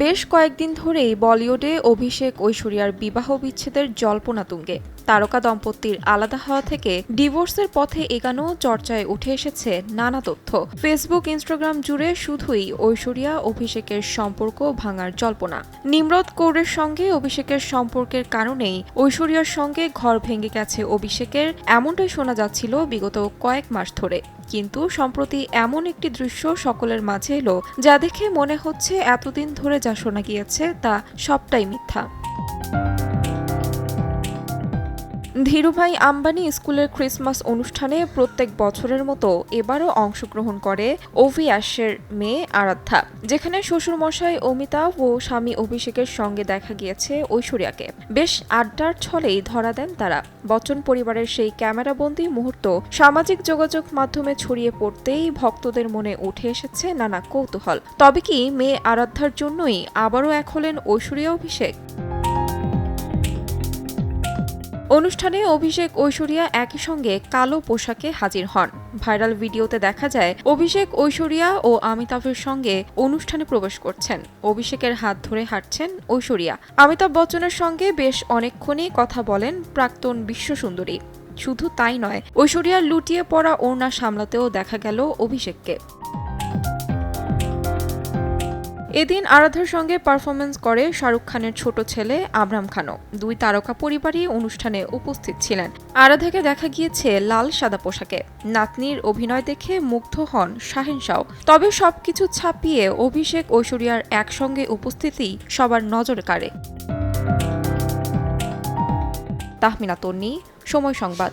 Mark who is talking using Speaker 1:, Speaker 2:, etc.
Speaker 1: বেশ কয়েকদিন ধরেই বলিউডে অভিষেক ঐশ্বরিয়ার বিবাহ বিচ্ছেদের জল্পনা তুঙ্গে। তারকা দম্পতির আলাদা হওয়া থেকে ডিভোর্সের পথে এগানো চর্চায় উঠে এসেছে নানা তথ্য। ফেসবুক ইনস্টাগ্রাম জুড়ে শুধুই ঐশ্বরিয়া অভিষেকের সম্পর্ক ভাঙার জল্পনা। নিমরত কৌরের সঙ্গে অভিষেকের সম্পর্কের কারণেই ঐশ্বরিয়ার সঙ্গে ঘর ভেঙে গেছে অভিষেকের, এমনটাই শোনা যাচ্ছিল বিগত কয়েক মাস ধরে। কিন্তু সম্প্রতি এমন একটি দৃশ্য সকলের মাঝে এলো, যা দেখে মনে হচ্ছে এতদিন ধরে যা শোনা গিয়েছে তা সবটাই মিথ্যা। ধীরুভাই আম্বানি স্কুলের ক্রিসমাস অনুষ্ঠানে প্রত্যেক বছরের মতো এবারও অংশগ্রহণ করে অভিয়াসের মেয়ে আরাধ্যা, যেখানে শ্বশুরমশাই অমিতাভ ও স্বামী অভিষেকের সঙ্গে দেখা গিয়েছে ঐশ্বরিয়াকে। বেশ আড্ডার ছলেই ধরা দেন তারা। বচ্চন পরিবারের সেই ক্যামেরাবন্দি মুহূর্ত সামাজিক যোগাযোগ মাধ্যমে ছড়িয়ে পড়তেই ভক্তদের মনে উঠে এসেছে নানা কৌতূহল। তবে কি মেয়ে আরাধ্যার জন্যই আবারও এক হলেন ঐশ্বরিয়া অভিষেক? অনুষ্ঠানে অভিষেক ঐশ্বরিয়া একই সঙ্গে কালো পোশাকে হাজির হন। ভাইরাল ভিডিওতে দেখা যায় অভিষেক ঐশ্বরিয়া ও অমিতাভের সঙ্গে অনুষ্ঠানে প্রবেশ করছেন। অভিষেকের হাত ধরে হাঁটছেন ঐশ্বরিয়া। অমিতাভ বচ্চনের সঙ্গে বেশ অনেকক্ষণই কথা বলেন প্রাক্তন বিশ্বসুন্দরী। শুধু তাই নয়, ঐশ্বরিয়ার লুটিয়ে পড়া ওড়না সামলাতেও দেখা গেল অভিষেককে। এদিন আরাধ্যার সঙ্গে পারফরমেন্স করে শাহরুখ খানের ছোট ছেলে আবরাম খানও। দুই তারকা পরিবারই অনুষ্ঠানে উপস্থিত ছিলেন। আরাধ্যাকে দেখা গিয়েছে লাল সাদা পোশাকে। নাতনির অভিনয় দেখে মুগ্ধ হন শাহিন শাহ। তবে সবকিছু ছাপিয়ে অভিষেক ঐশ্বরিয়ার একসঙ্গে উপস্থিতি সবার নজর কাড়ে। তাহমিনা তন্নি, সময় সংবাদ।